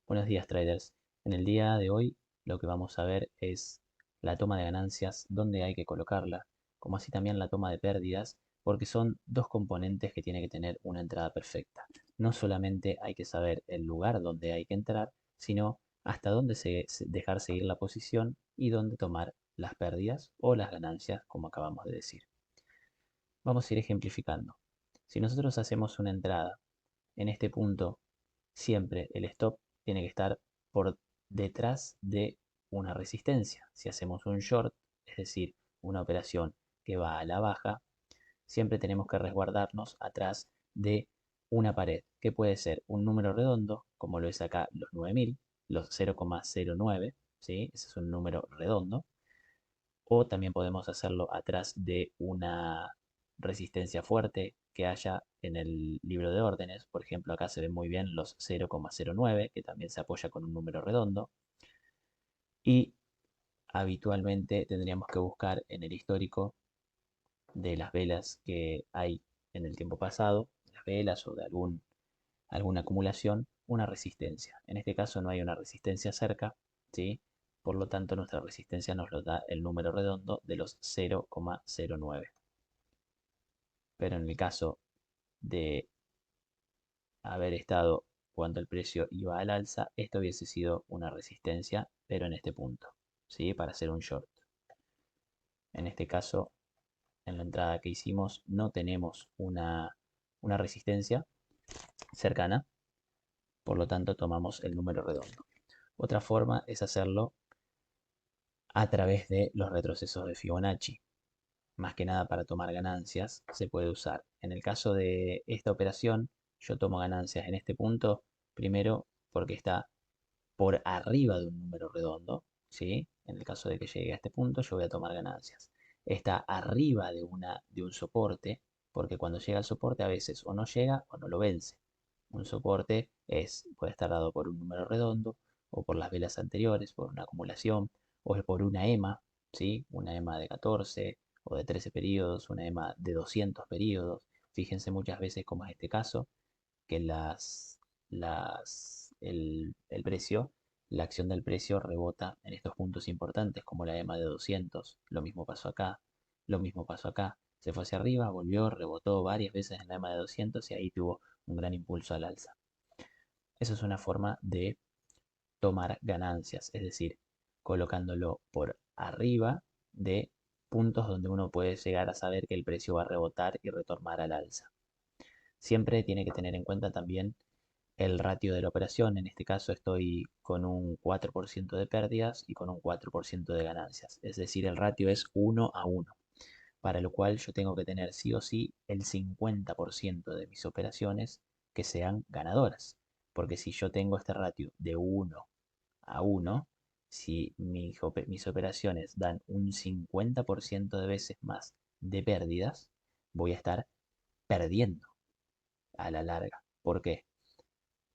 Buenos días, traders. En el día de hoy lo que vamos a ver es la toma de ganancias, dónde hay que colocarla, como así también la toma de pérdidas, porque son dos componentes que tiene que tener una entrada perfecta. No solamente hay que saber el lugar donde hay que entrar, sino hasta dónde dejar seguir la posición y dónde tomar las pérdidas o las ganancias, como acabamos de decir. Vamos a ir ejemplificando. Si nosotros hacemos una entrada en este punto, siempre el stop tiene que estar por detrás de una resistencia. Si hacemos un short, es decir, una operación que va a la baja, siempre tenemos que resguardarnos atrás de una pared, que puede ser un número redondo, como lo es acá los 9000, los 0,09, ¿sí? Ese es un número redondo. O también podemos hacerlo atrás de una resistencia fuerte que haya en el libro de órdenes. Por ejemplo, acá se ven muy bien los 0,09, que también se apoya con un número redondo. Y habitualmente tendríamos que buscar en el histórico de las velas que hay en el tiempo pasado, las velas o de alguna acumulación, una resistencia. En este caso no hay una resistencia cerca, ¿sí? Por lo tanto, nuestra resistencia nos lo da el número redondo de los 0,09. Pero en el caso de haber estado cuando el precio iba al alza, esto hubiese sido una resistencia, pero en este punto, ¿sí? Para hacer un short. En este caso, en la entrada que hicimos, no tenemos una resistencia cercana, por lo tanto tomamos el número redondo. Otra forma es hacerlo a través de los retrocesos de Fibonacci. Más que nada para tomar ganancias se puede usar. En el caso de esta operación, yo tomo ganancias en este punto, primero porque está por arriba de un número redondo, ¿sí? En el caso de que llegue a este punto, yo voy a tomar ganancias. Está arriba de un soporte, porque cuando llega al soporte a veces o no llega o no lo vence. Un soporte puede estar dado por un número redondo, o por las velas anteriores, por una acumulación, o es por una EMA, ¿sí? Una EMA de 14 o de 13 periodos, una EMA de 200 periodos. Fíjense muchas veces como es este caso, que el precio, la acción del precio rebota en estos puntos importantes, como la EMA de 200. Lo mismo pasó acá, lo mismo pasó acá. Se fue hacia arriba, volvió, rebotó varias veces en la EMA de 200 y ahí tuvo un gran impulso al alza. Eso es una forma de tomar ganancias, es decir, colocándolo por arriba de puntos donde uno puede llegar a saber que el precio va a rebotar y retornar al alza. Siempre tiene que tener en cuenta también el ratio de la operación. En este caso estoy con un 4% de pérdidas y con un 4% de ganancias. Es decir, el ratio es 1 a 1, para lo cual yo tengo que tener sí o sí el 50% de mis operaciones que sean ganadoras. Porque si yo tengo este ratio de 1 a 1, si mis operaciones dan un 50% de veces más de pérdidas, voy a estar perdiendo a la larga. ¿Por qué?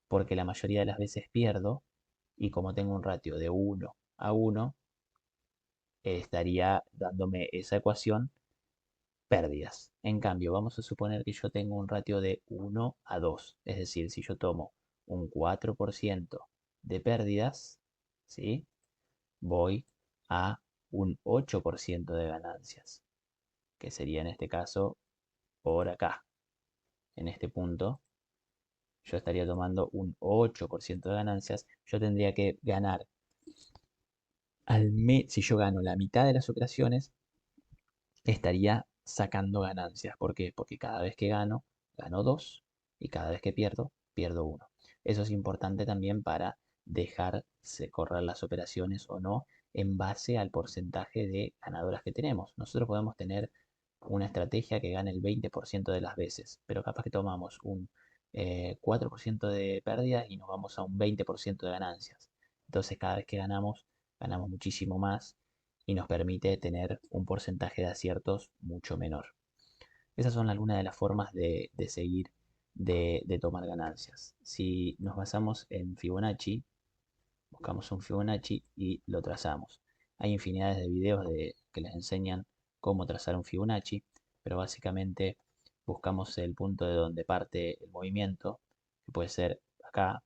Porque la mayoría de las veces pierdo y como tengo un ratio de 1 a 1, estaría dándome esa ecuación pérdidas. En cambio, vamos a suponer que yo tengo un ratio de 1 a 2, es decir, si yo tomo un 4% de pérdidas, ¿sí? Voy a un 8% de ganancias, que sería en este caso por acá, en este punto. Yo estaría tomando un 8% de ganancias. Yo tendría que ganar si yo gano la mitad de las operaciones, estaría sacando ganancias. ¿Por qué? Porque cada vez que gano, gano 2 y cada vez que pierdo, pierdo 1. Eso es importante también para dejarse correr las operaciones o no en base al porcentaje de ganadoras que tenemos. Nosotros podemos tener una estrategia que gane el 20% de las veces, pero capaz que tomamos un 4% de pérdidas y nos vamos a un 20% de ganancias. Entonces cada vez que ganamos, ganamos muchísimo más y nos permite tener un porcentaje de aciertos mucho menor. Esas son algunas de las formas de seguir, de tomar ganancias. Si nos basamos en Fibonacci, buscamos un Fibonacci y lo trazamos. Hay infinidades de videos que les enseñan cómo trazar un Fibonacci, pero básicamente buscamos el punto de donde parte el movimiento, que puede ser acá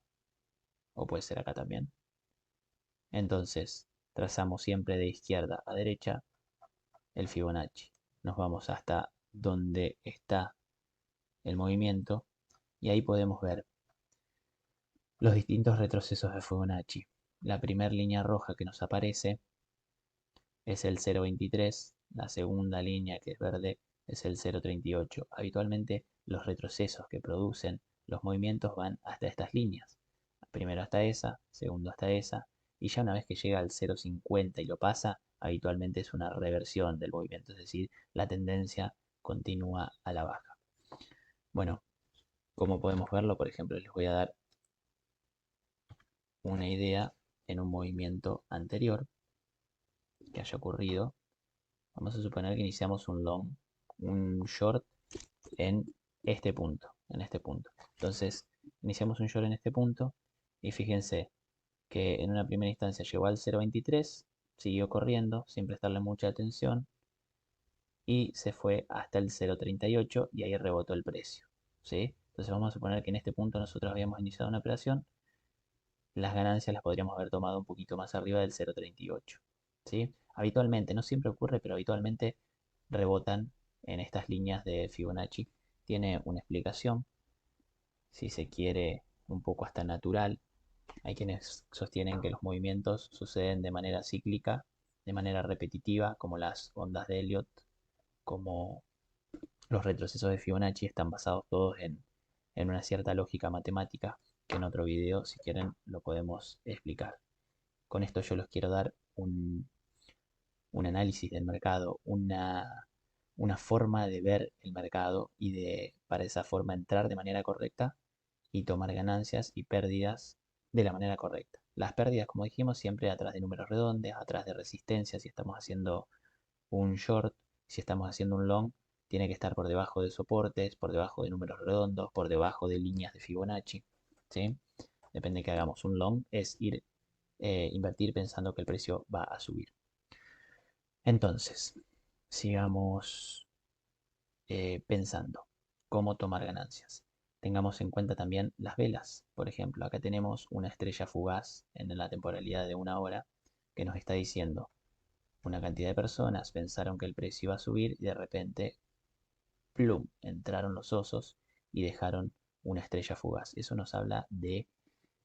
o puede ser acá también. Entonces, trazamos siempre de izquierda a derecha el Fibonacci. Nos vamos hasta donde está el movimiento y ahí podemos ver los distintos retrocesos de Fibonacci. La primera línea roja que nos aparece es el 0,23, la segunda línea que es verde es el 0,38. Habitualmente los retrocesos que producen los movimientos van hasta estas líneas. Primero hasta esa, segundo hasta esa, y ya una vez que llega al 0,50 y lo pasa, habitualmente es una reversión del movimiento, es decir, la tendencia continúa a la baja. Bueno, como podemos verlo, por ejemplo, les voy a dar una idea en un movimiento anterior que haya ocurrido. Vamos a suponer que iniciamos un long, un short en este punto, en este punto. Entonces, iniciamos un short en este punto y fíjense que en una primera instancia llegó al 0,23, siguió corriendo sin prestarle mucha atención y se fue hasta el 0,38 y ahí rebotó el precio, ¿sí? Entonces vamos a suponer que en este punto nosotros habíamos iniciado una operación, las ganancias las podríamos haber tomado un poquito más arriba del 0,38, ¿sí? Habitualmente, no siempre ocurre, pero habitualmente rebotan en estas líneas de Fibonacci. Tiene una explicación, si se quiere, un poco hasta natural. Hay quienes sostienen que los movimientos suceden de manera cíclica, de manera repetitiva, como las ondas de Elliot, como los retrocesos de Fibonacci están basados todos en una cierta lógica matemática, que en otro video, si quieren, lo podemos explicar. Con esto yo les quiero dar un análisis del mercado, una forma de ver el mercado y de, para esa forma, entrar de manera correcta y tomar ganancias y pérdidas de la manera correcta. Las pérdidas, como dijimos, siempre atrás de números redondos, atrás de resistencia, si estamos haciendo un short, si estamos haciendo un long, tiene que estar por debajo de soportes, por debajo de números redondos, por debajo de líneas de Fibonacci, ¿sí? Depende de que hagamos. Un long es invertir pensando que el precio va a subir. Entonces, sigamos pensando cómo tomar ganancias. Tengamos en cuenta también las velas. Por ejemplo, acá tenemos una estrella fugaz en la temporalidad de una hora que nos está diciendo una cantidad de personas pensaron que el precio iba a subir y de repente, plum, entraron los osos y dejaron una estrella fugaz. Eso nos habla de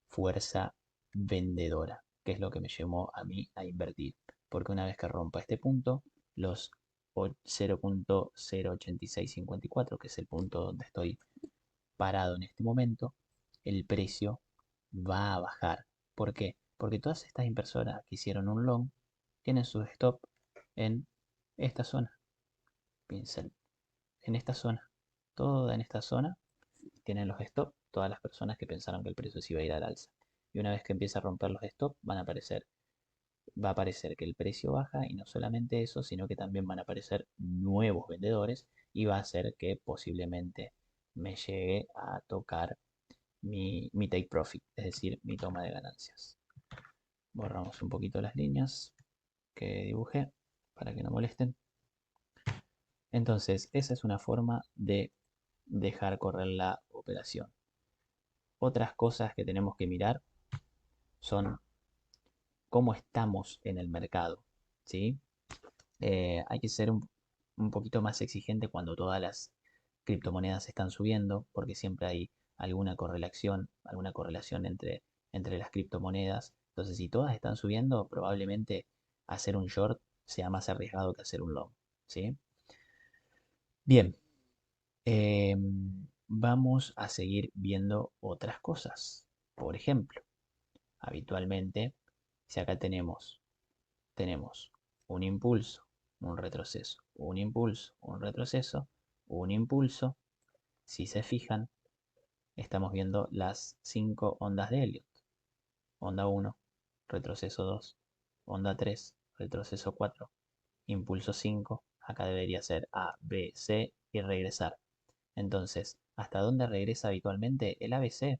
fuerza vendedora, que es lo que me llevó a mí a invertir. Porque una vez que rompa este punto, los 0.08654, que es el punto donde estoy parado en este momento, el precio va a bajar. ¿Por qué? Porque todas estas personas que hicieron un long tienen su stop en esta zona. Piensen, en esta zona. Toda en esta zona tienen los stop, todas las personas que pensaron que el precio se iba a ir al alza. Y una vez que empieza a romper los stop, va a aparecer que el precio baja y no solamente eso, sino que también van a aparecer nuevos vendedores y va a hacer que posiblemente me llegue a tocar mi take profit, es decir, mi toma de ganancias. Borramos un poquito las líneas que dibujé para que no molesten. Entonces, esa es una forma de dejar correr la operación. Otras cosas que tenemos que mirar son cómo estamos en el mercado, ¿sí? Hay que ser un poquito más exigente cuando todas las criptomonedas están subiendo, porque siempre hay alguna correlación entre las criptomonedas. Entonces, si todas están subiendo, probablemente hacer un short sea más arriesgado que hacer un long, ¿sí? Bien, vamos a seguir viendo otras cosas. Por ejemplo, habitualmente, si acá tenemos un impulso, un retroceso, un impulso, un retroceso, un impulso. Si se fijan, estamos viendo las 5 ondas de Elliot. Onda 1, retroceso 2, onda 3, retroceso 4, impulso 5. Acá debería ser A, B, C y regresar. Entonces, ¿hasta dónde regresa habitualmente? El ABC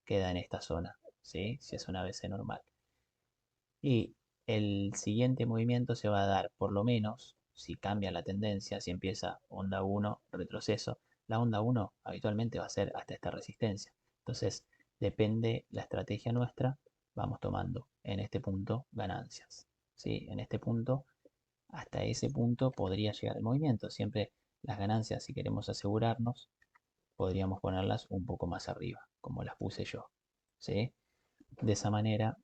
queda en esta zona, ¿sí? Si es un ABC normal. Y el siguiente movimiento se va a dar, por lo menos, si cambia la tendencia, si empieza onda 1, retroceso, la onda 1 habitualmente va a ser hasta esta resistencia. Entonces, Depende la estrategia nuestra, vamos tomando en este punto ganancias. ¿Sí? En este punto, hasta ese punto podría llegar el movimiento. Siempre las ganancias, si queremos asegurarnos, podríamos ponerlas un poco más arriba, como las puse yo. ¿Sí? De esa manera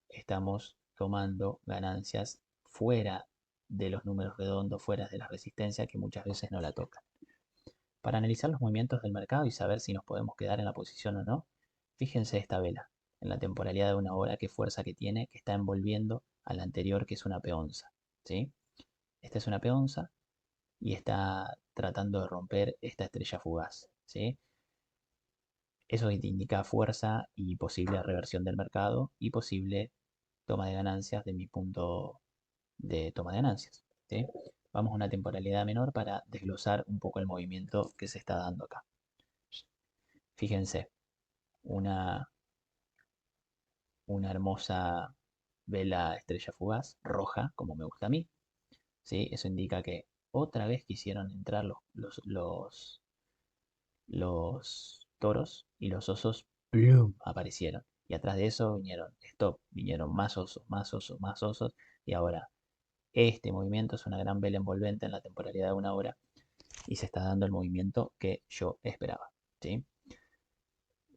estamos tomando ganancias fuera de los números redondos, fuera de la resistencia que muchas veces no la tocan. Para analizar los movimientos del mercado y saber si nos podemos quedar en la posición o no, fíjense esta vela, en la temporalidad de una hora, qué fuerza que tiene, que está envolviendo a la anterior, que es una peonza. ¿Sí? Esta es una peonza y está tratando de romper esta estrella fugaz. ¿Sí? Eso indica fuerza y posible reversión del mercado y posible toma de ganancias de mi punto de toma de ganancias. ¿Sí? Vamos a una temporalidad menor para desglosar un poco el movimiento que se está dando acá. Fíjense, una, una hermosa vela estrella fugaz, roja, como me gusta a mí. ¿Sí? Eso indica que otra vez quisieron entrar los toros y los osos ¡plum! Aparecieron. Y atrás de eso vinieron stop, vinieron más osos, más osos, más osos. Y ahora este movimiento es una gran vela envolvente en la temporalidad de una hora y se está dando el movimiento que yo esperaba. ¿Sí?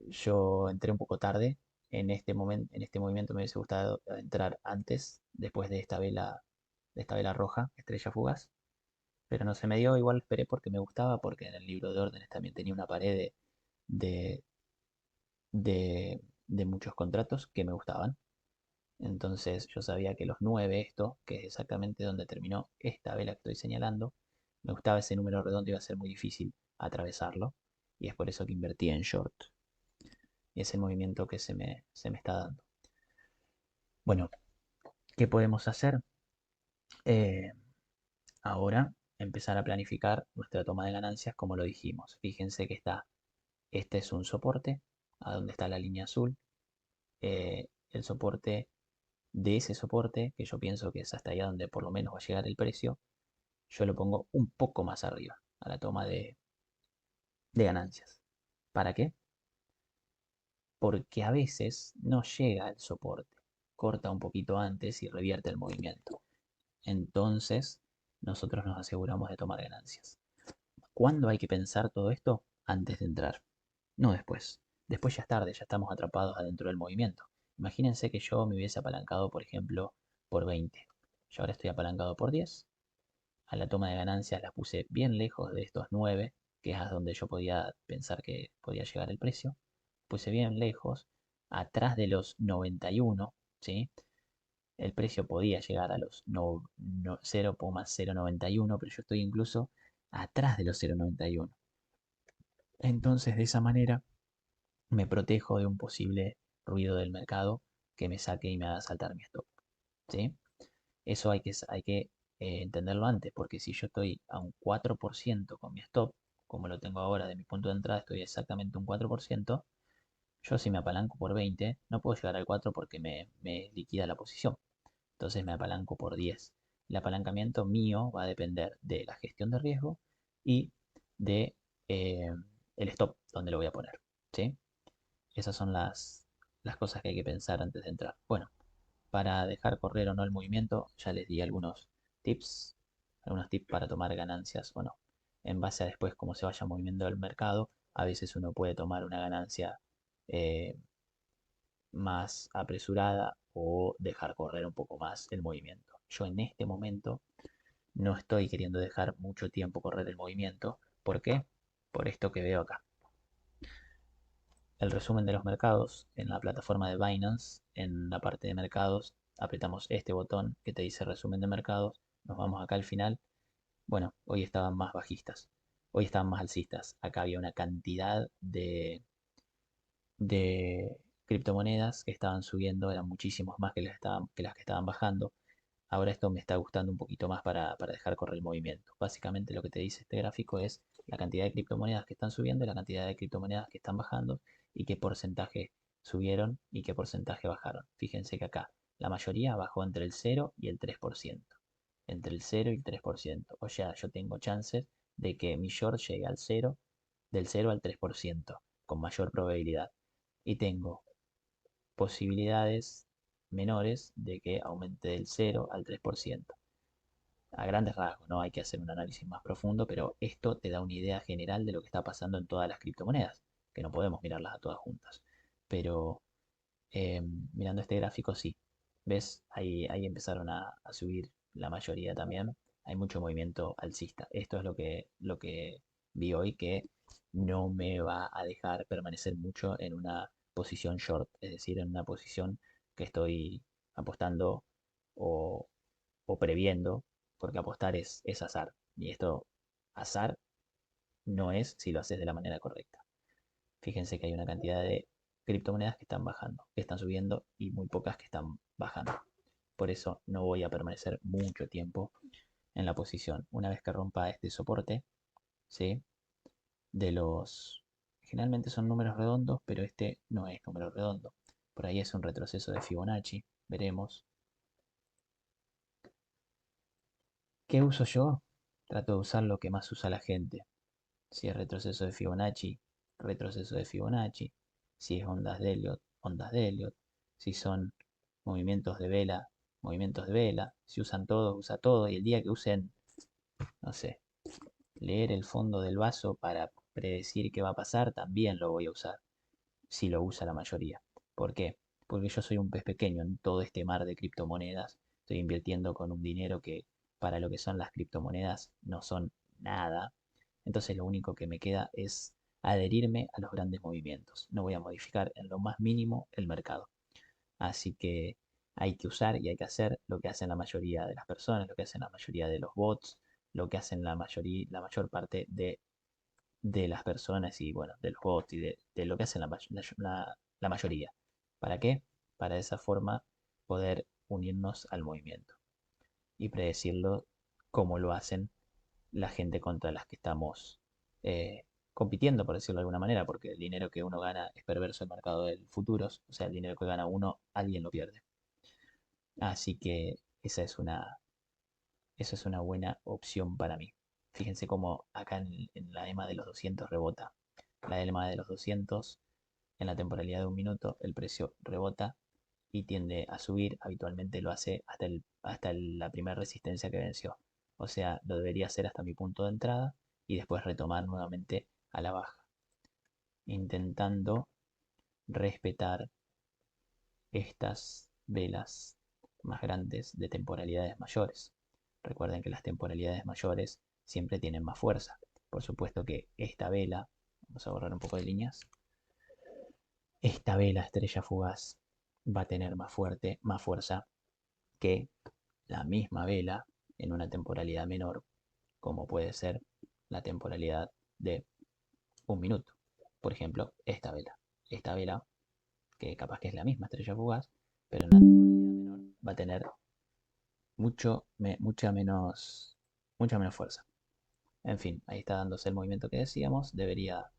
Yo entré un poco tarde en este movimiento me hubiese gustado entrar antes, después de esta vela roja, estrella fugaz, pero no se me dio, igual esperé porque me gustaba, porque en el libro de órdenes también tenía una pared de, de muchos contratos que me gustaban. Entonces yo sabía que los 9 esto, que es exactamente donde terminó esta vela que estoy señalando, me gustaba ese número redondo, iba a ser muy difícil atravesarlo, y es por eso que invertí en short. Y es el movimiento que se me está dando. Bueno, ¿qué podemos hacer? Eh, Ahora empezar a planificar nuestra toma de ganancias como lo dijimos. Fíjense que este es un soporte, a donde está la línea azul. El soporte de ese soporte, que yo pienso que es hasta allá donde por lo menos va a llegar el precio, yo lo pongo un poco más arriba a la toma de ganancias. ¿Para qué? Porque a veces no llega el soporte, corta un poquito antes y revierte el movimiento. Entonces, nosotros nos aseguramos de tomar ganancias. ¿Cuándo hay que pensar todo esto? Antes de entrar, no después. Después ya es tarde, ya estamos atrapados adentro del movimiento. Imagínense que yo me hubiese apalancado, por ejemplo, por 20. Yo ahora estoy apalancado por 10. A la toma de ganancias la puse bien lejos de estos 9, que es a donde yo podía pensar que podía llegar el precio. Puse bien lejos, atrás de los 91, ¿sí? El precio podía llegar a los 0,091, pero yo estoy incluso atrás de los 0,91. Entonces, de esa manera, me protejo de un posible ruido del mercado que me saque y me haga saltar mi stop. ¿Sí? Eso hay que entenderlo antes, porque si yo estoy a un 4% con mi stop, como lo tengo ahora de mi punto de entrada, estoy exactamente un 4%, yo si me apalanco por 20, no puedo llegar al 4 porque me liquida la posición. Entonces me apalanco por 10. El apalancamiento mío va a depender de la gestión de riesgo y de el stop, donde lo voy a poner. ¿Sí? Esas son las cosas que hay que pensar antes de entrar. Bueno, para dejar correr o no el movimiento, ya les di tips, algunos tips para tomar ganancias o no. En base a después cómo se vaya moviendo el mercado, a veces uno puede tomar una ganancia eh, más apresurada o dejar correr un poco más el movimiento. Yo en este momento no estoy queriendo dejar mucho tiempo correr el movimiento. ¿Por qué? Por esto que veo acá. El resumen de los mercados en la plataforma de Binance, en la parte de mercados, apretamos este botón que te dice resumen de mercados, nos vamos acá al final. Bueno, hoy estaban más bajistas, hoy estaban más alcistas. Acá había una cantidad de criptomonedas que estaban subiendo, eran muchísimos más que las que estaban bajando. Ahora esto me está gustando un poquito más para dejar correr el movimiento. Básicamente lo que te dice este gráfico es la cantidad de criptomonedas que están subiendo y la cantidad de criptomonedas que están bajando y qué porcentaje subieron y qué porcentaje bajaron. Fíjense que acá la mayoría bajó entre el 0 y el 3%. Entre el 0 y el 3%. O sea, yo tengo chances de que mi short llegue al 0, del 0 al 3%, con mayor probabilidad. y tengo posibilidades menores de que aumente del 0 al 3%. A grandes rasgos, no hay que hacer un análisis más profundo, pero esto te da una idea general de lo que está pasando en todas las criptomonedas, que no podemos mirarlas a todas juntas. Pero mirando este gráfico, sí. ¿Ves? Ahí empezaron a subir la mayoría también. Hay mucho movimiento alcista. Esto es lo que vi hoy que no me va a dejar permanecer mucho en una posición short, es decir, en una posición que estoy apostando o, o previendo, porque apostar es azar. Y esto, azar, no es si lo haces de la manera correcta. Fíjense que hay una cantidad de criptomonedas que están bajando, que están subiendo y muy pocas que están bajando. Por eso no voy a permanecer mucho tiempo en la posición. Una vez que rompa este soporte, ¿sí? De los... Generalmente son números redondos, pero este no es número redondo. Por ahí es un retroceso de Fibonacci. Veremos. ¿Qué uso yo? Trato de usar lo que más usa la gente. Si es retroceso de Fibonacci, retroceso de Fibonacci. Si es ondas de Elliot, ondas de Elliot. Si son movimientos de vela, movimientos de vela. Si usan todo, usa todo. Y el día que usen, no sé, leer el fondo del vaso para predecir qué va a pasar, también lo voy a usar. Si lo usa la mayoría. ¿Por qué? Porque yo soy un pez pequeño en todo este mar de criptomonedas. Estoy invirtiendo con un dinero que para lo que son las criptomonedas no son nada. Entonces lo único que me queda es adherirme a los grandes movimientos. No voy a modificar en lo más mínimo el mercado. Así que hay que usar y hay que hacer lo que hacen la mayoría de las personas, lo que hacen la mayoría de los bots, lo que hacen la mayor parte de las personas y bueno, de los bots y de lo que hacen la mayoría. ¿Para qué? Para de esa forma poder unirnos al movimiento y predecirlo como lo hacen la gente contra las que estamos compitiendo, por decirlo de alguna manera, porque el dinero que uno gana es perverso el mercado de futuros, o sea, el dinero que gana uno, alguien lo pierde. Así que esa es una buena opción para mí. Fíjense cómo acá en la EMA de los 200 rebota. La EMA de los 200, en la temporalidad de un minuto, el precio rebota y tiende a subir. Habitualmente lo hace hasta la primera resistencia que venció. O sea, lo debería hacer hasta mi punto de entrada y después retomar nuevamente a la baja, intentando respetar estas velas más grandes de temporalidades mayores. Recuerden que las temporalidades mayores siempre tienen más fuerza. Por supuesto que esta vela, vamos a borrar un poco de líneas, esta vela estrella fugaz va a tener más fuerza que la misma vela en una temporalidad menor, como puede ser la temporalidad de un minuto. Por ejemplo, esta vela. Esta vela, que capaz que es la misma estrella fugaz, pero en una temporalidad menor va a tener mucha menos fuerza. En fin, ahí está dándose el movimiento que decíamos. Debería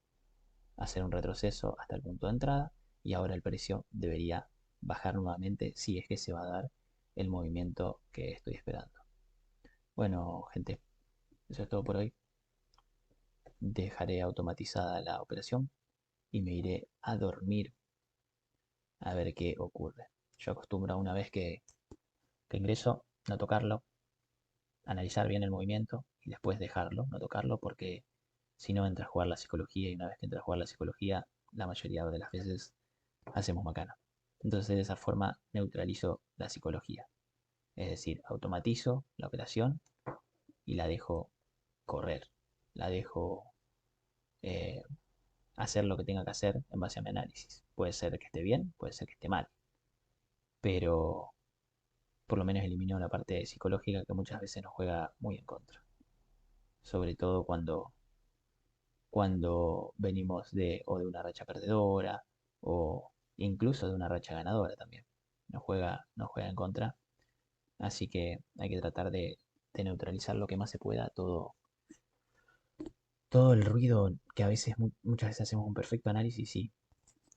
hacer un retroceso hasta el punto de entrada y ahora el precio debería bajar nuevamente si es que se va a dar el movimiento que estoy esperando. Bueno, gente, eso es todo por hoy. Dejaré automatizada la operación y me iré a dormir a ver qué ocurre. Yo acostumbro una vez que ingreso no tocarlo, analizar bien el movimiento y después dejarlo, no tocarlo, porque si no entra a jugar la psicología y una vez que entra a jugar la psicología, la mayoría de las veces hacemos macana. Entonces de esa forma neutralizo la psicología. Es decir, automatizo la operación y la dejo correr. La dejo eh, hacer lo que tenga que hacer en base a mi análisis. Puede ser que esté bien, puede ser que esté mal, pero por lo menos elimino la parte psicológica que muchas veces nos juega muy en contra. Sobre todo cuando venimos o de una racha perdedora o incluso de una racha ganadora también. Nos juega en contra. Así que hay que tratar de neutralizar lo que más se pueda todo el ruido que a veces, muchas veces hacemos un perfecto análisis y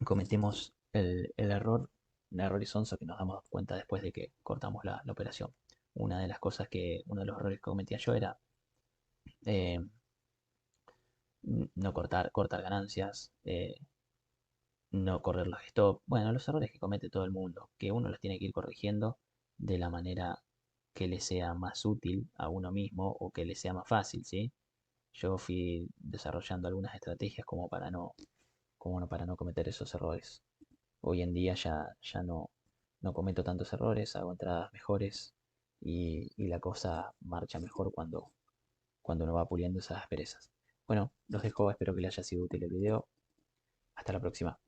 cometemos el error, un error sonso que nos damos cuenta después de que cortamos la operación. Uno de los errores que cometía yo era no cortar ganancias, no correr los stop. Bueno, los errores que comete todo el mundo, que uno los tiene que ir corrigiendo de la manera que le sea más útil a uno mismo o que le sea más fácil, ¿sí? Yo fui desarrollando algunas estrategias para no cometer esos errores. Hoy en día ya no cometo tantos errores, hago entradas mejores y la cosa marcha mejor cuando uno va puliendo esas asperezas. Bueno, los dejo, espero que les haya sido útil el video. Hasta la próxima.